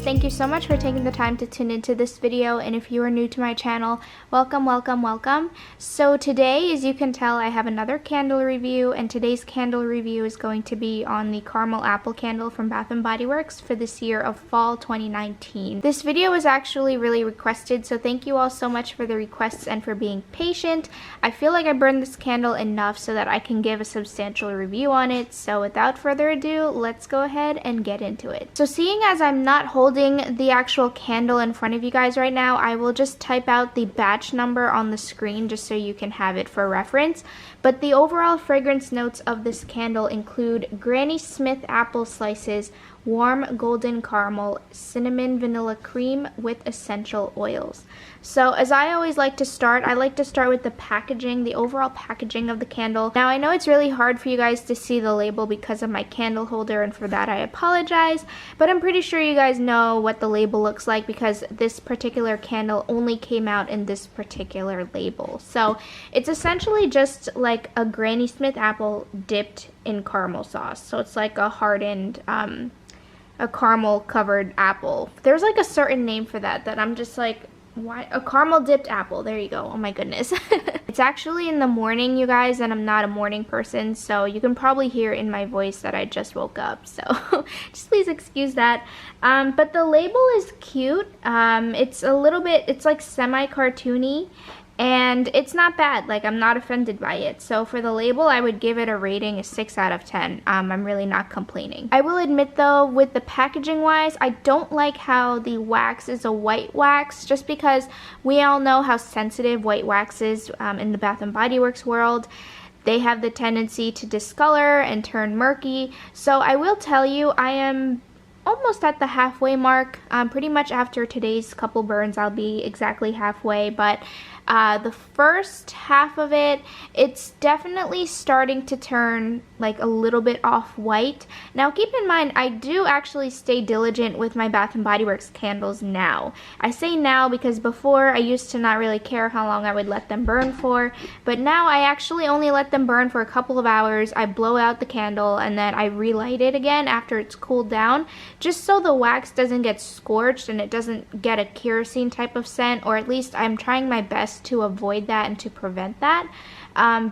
thank you so much for taking the time to tune into this video, and if you are new to my channel, welcome, welcome, welcome. So today, as you can tell, I have another candle review, and today's candle review is going to be on the caramel apple candle from Bath & Body Works for this year of fall 2019. This video was actually really requested, so thank you all so much for the requests and for being patient. I feel like I burned this candle enough so that I can give a substantial review on it, so without further ado, let's go ahead and get into it. So seeing as I'm not holding the actual candle in front of you guys right now, I will just type out the batch number on the screen just so you can have it for reference. But the overall fragrance notes of this candle include Granny Smith apple slices, warm golden caramel, cinnamon vanilla cream with essential oils. So as I always like to start, I like to start with the packaging, the overall packaging of the candle. Now I know it's really hard for you guys to see the label because of my candle holder, and for that I apologize, but I'm pretty sure you guys know what the label looks like because this particular candle only came out in this particular label. So it's essentially just like a Granny Smith apple dipped in caramel sauce. So it's like a hardened, a caramel covered apple. There's like a certain name for that I'm just like, why? A caramel dipped apple. There you go. Oh my goodness. It's actually in the morning, you guys, and I'm not a morning person, so you can probably hear in my voice that I just woke up, so just please excuse that. But the label is cute. It's a little bit, it's like semi-cartoony, and it's not bad. Like, I'm not offended by it. So for the label, I would give it a rating of 6 out of 10. I'm really not complaining. I will admit though, with the packaging wise, I don't like how the wax is a white wax, just because we all know how sensitive white wax is in the Bath & Body Works world. They have the tendency to discolor and turn murky. So I will tell you, I am almost at the halfway mark. Pretty much after today's couple burns, I'll be exactly halfway, but the first half of it, it's definitely starting to turn like a little bit off-white. Now keep in mind, I do actually stay diligent with my Bath & Body Works candles now. I say now because before I used to not really care how long I would let them burn for, but now I actually only let them burn for a couple of hours. I blow out the candle and then I relight it again after it's cooled down, just so the wax doesn't get scorched and it doesn't get a kerosene type of scent, or at least I'm trying my best to avoid that and to prevent that.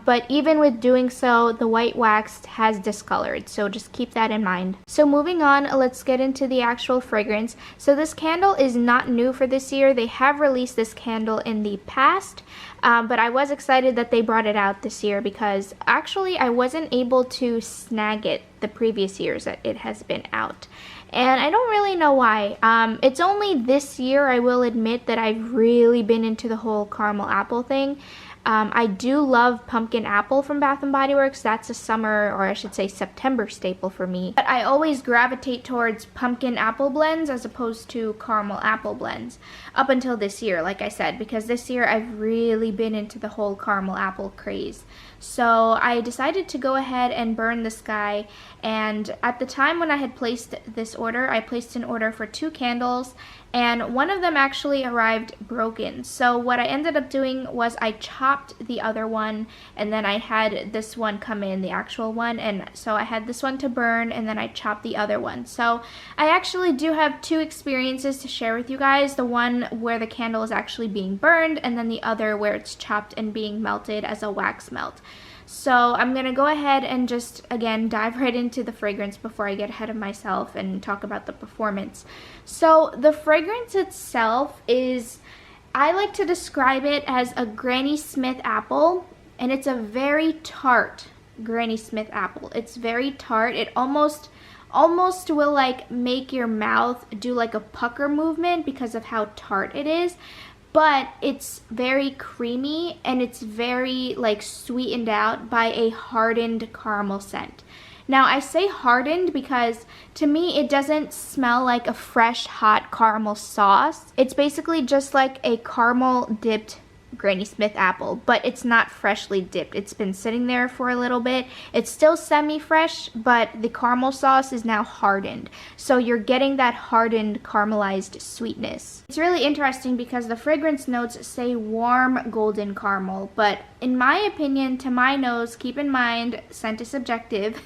But even with doing so, the white wax has discolored, so just keep that in mind. So moving on, let's get into the actual fragrance. So this candle is not new for this year. They have released this candle in the past, but I was excited that they brought it out this year because actually I wasn't able to snag it the previous years that it has been out. And I don't really know why. It's only this year, I will admit, that I've really been into the whole caramel apple thing. I do love pumpkin apple from Bath & Body Works. That's a summer, or I should say September staple for me. But I always gravitate towards pumpkin apple blends as opposed to caramel apple blends. Up until this year, like I said, because this year I've really been into the whole caramel apple craze. So I decided to go ahead and burn this guy, and at the time when I had placed this order, I placed an order for 2 candles, and one of them actually arrived broken. So what I ended up doing was I chopped the other one, and then I had this one come in, the actual one, and so I had this one to burn, and then I chopped the other one. So I actually do have 2 experiences to share with you guys, the one where the candle is actually being burned, and then the other where it's chopped and being melted as a wax melt. So I'm going to go ahead and just, again, dive right into the fragrance before I get ahead of myself and talk about the performance. So the fragrance itself is, I like to describe it as a Granny Smith apple, and it's a very tart Granny Smith apple. It's very tart. It almost will like make your mouth do like a pucker movement because of how tart it is. But it's very creamy and it's very like sweetened out by a hardened caramel scent. Now I say hardened because to me it doesn't smell like a fresh hot caramel sauce. It's basically just like a caramel dipped Granny Smith apple, but it's not freshly dipped. It's been sitting there for a little bit. It's still semi-fresh, but the caramel sauce is now hardened. So you're getting that hardened caramelized sweetness. It's really interesting because the fragrance notes say warm golden caramel, but in my opinion, to my nose, keep in mind, scent is subjective,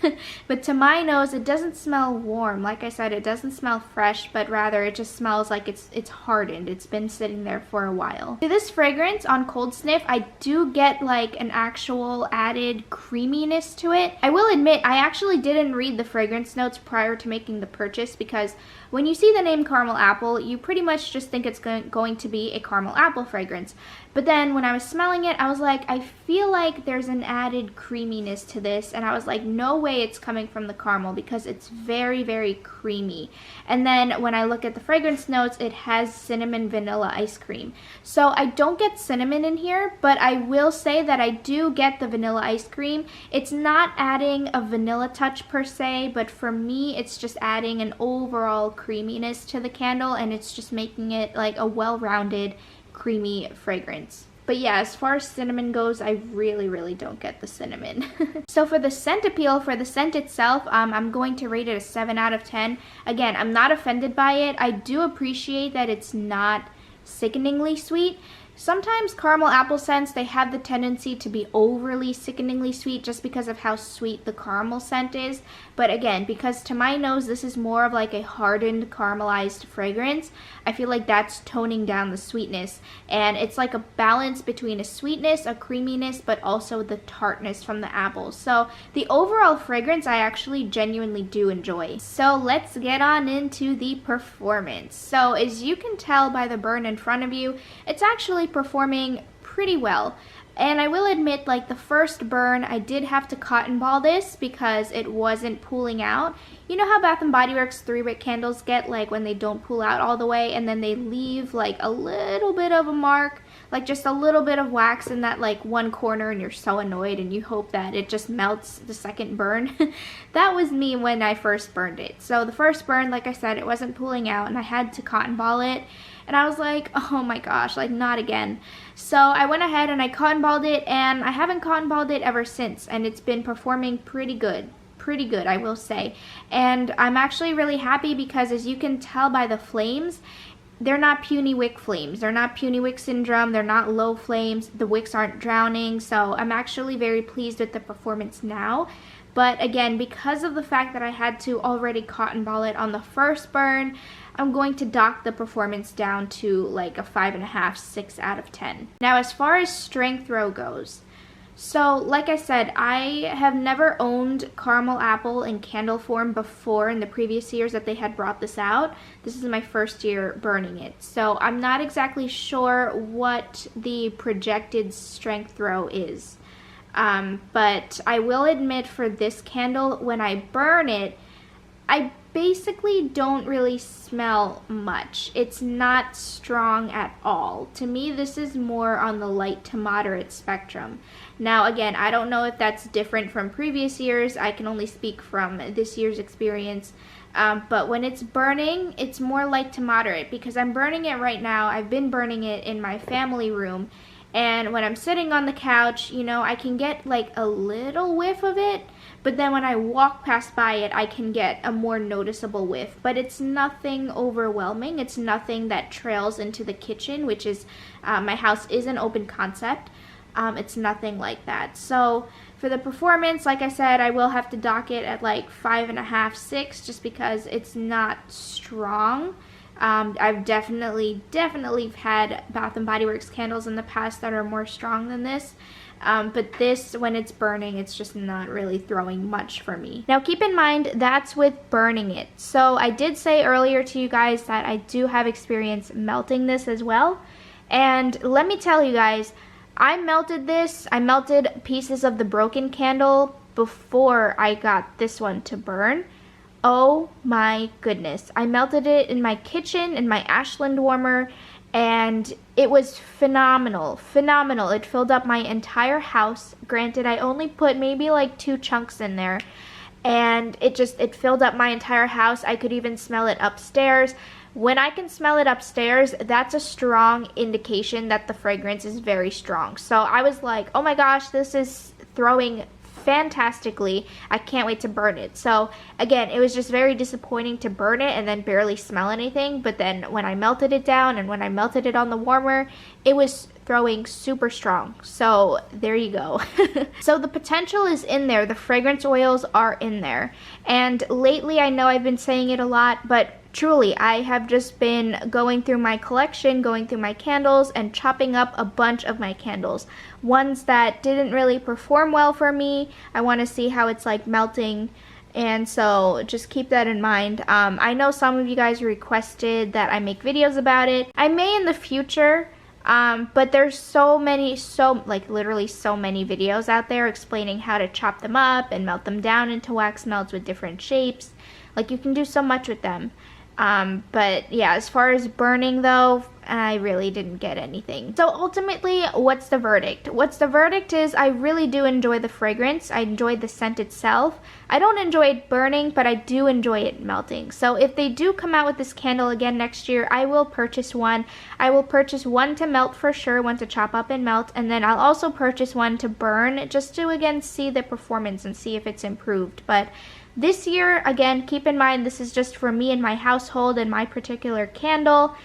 but to my nose, it doesn't smell warm. Like I said, it doesn't smell fresh, but rather it just smells like it's hardened. It's been sitting there for a while. To this fragrance, on cold sniff, I do get like an actual added creaminess to it. I will admit, I actually didn't read the fragrance notes prior to making the purchase because when you see the name caramel apple, you pretty much just think it's going to be a caramel apple fragrance. But then when I was smelling it, I was like, I feel like there's an added creaminess to this, and I was like, no way it's coming from the caramel because it's very, very creamy. And then when I look at the fragrance notes, it has cinnamon vanilla ice cream. So I don't get cinnamon in here, but I will say that I do get the vanilla ice cream. It's not adding a vanilla touch per se, but for me, it's just adding an overall creaminess to the candle, and it's just making it like a well-rounded creamy fragrance. But yeah, as far as cinnamon goes, I really don't get the cinnamon. So for the scent appeal, for the scent itself, I'm going to rate it a 7 out of 10. Again, I'm not offended by it. I do appreciate that it's not sickeningly sweet. Sometimes caramel apple scents, they have the tendency to be overly sickeningly sweet just because of how sweet the caramel scent is. But again, because to my nose, this is more of like a hardened caramelized fragrance, I feel like that's toning down the sweetness. And it's like a balance between a sweetness, a creaminess, but also the tartness from the apples. So the overall fragrance, I actually genuinely do enjoy. So let's get on into the performance. So as you can tell by the burn in front of you, it's actually performing pretty well. And I will admit, like the first burn, I did have to cotton ball this because it wasn't pooling out. You know how Bath & Body Works 3-wick candles get, like when they don't pull out all the way and then they leave like a little bit of a mark, like just a little bit of wax in that like one corner, and you're so annoyed and you hope that it just melts the second burn. That was me when I first burned it. So the first burn, like I said, it wasn't pooling out and I had to cotton ball it. And I was like, oh my gosh, like not again. So I went ahead and I cotton balled it, and I haven't cotton balled it ever since, and it's been performing pretty good, I will say. And I'm actually really happy because, as you can tell by the flames, they're not puny wick flames. They're not puny wick syndrome. They're not low flames. The wicks aren't drowning. So I'm actually very pleased with the performance now. But again, because of the fact that I had to already cotton ball it on the first burn, I'm going to dock the performance down to like a 5.5, 6 out of 10. Now, as far as strength throw goes, so like I said, I have never owned caramel apple in candle form before in the previous years that they had brought this out. This is my first year burning it. So I'm not exactly sure what the projected strength throw is. But I will admit, for this candle, when I burn it, I basically don't really smell much. It's not strong at all. To me, this is more on the light to moderate spectrum. Now, again, I don't know if that's different from previous years. I can only speak from this year's experience. But when it's burning, it's more light to moderate because I'm burning it right now. I've been burning it in my family room. And when I'm sitting on the couch, you know, I can get like a little whiff of it, but then when I walk past by it, I can get a more noticeable whiff. But it's nothing overwhelming. It's nothing that trails into the kitchen, which is, my house is an open concept. It's nothing like that. So for the performance, like I said, I will have to dock it at like 5.5, 6, just because it's not strong. I've definitely had Bath & Body Works candles in the past that are more strong than this. But this, when it's burning, it's just not really throwing much for me. Now keep in mind, that's with burning it. So I did say earlier to you guys that I do have experience melting this as well. And let me tell you guys, I melted pieces of the broken candle before I got this one to burn. Oh my goodness. I melted it in my kitchen, in my Ashland warmer, and it was phenomenal. It filled up my entire house. Granted, I only put maybe like 2 chunks in there, and it filled up my entire house. I could even smell it upstairs. when I can smell it upstairs, that's a strong indication that the fragrance is very strong. So I was like, oh my gosh, this is throwing fantastically. I can't wait to burn it. So again, it was just very disappointing to burn it and then barely smell anything. But then when I melted it down and when I melted it on the warmer, it was throwing super strong. So there you go. So the potential is in there. The fragrance oils are in there. And lately, I know I've been saying it a lot, but truly, I have just been going through my collection, going through my candles, and chopping up a bunch of my candles. Ones that didn't really perform well for me. I want to see how it's like melting, and so just keep that in mind. I know some of you guys requested that I make videos about it. I may in the future, but there's so many, literally so many videos out there explaining how to chop them up and melt them down into wax melts with different shapes. Like, you can do so much with them. But yeah, as far as burning though, I really didn't get anything. So ultimately, what's the verdict? What's the verdict is I really do enjoy the fragrance. I enjoy the scent itself. I don't enjoy it burning, but I do enjoy it melting. So if they do come out with this candle again next year, I will purchase one. I will purchase one to melt for sure, one to chop up and melt, and then I'll also purchase one to burn just to again see the performance and see if it's improved. But this year, again, keep in mind this is just for me and my household and my particular candle.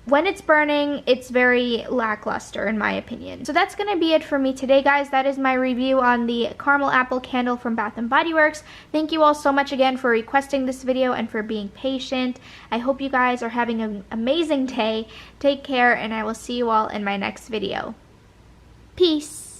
When it's burning, it's very lackluster in my opinion. So that's going to be it for me today, guys. That is my review on the caramel apple candle from Bath & Body Works. Thank you all so much again for requesting this video and for being patient. I hope you guys are having an amazing day. Take care, and I will see you all in my next video. Peace.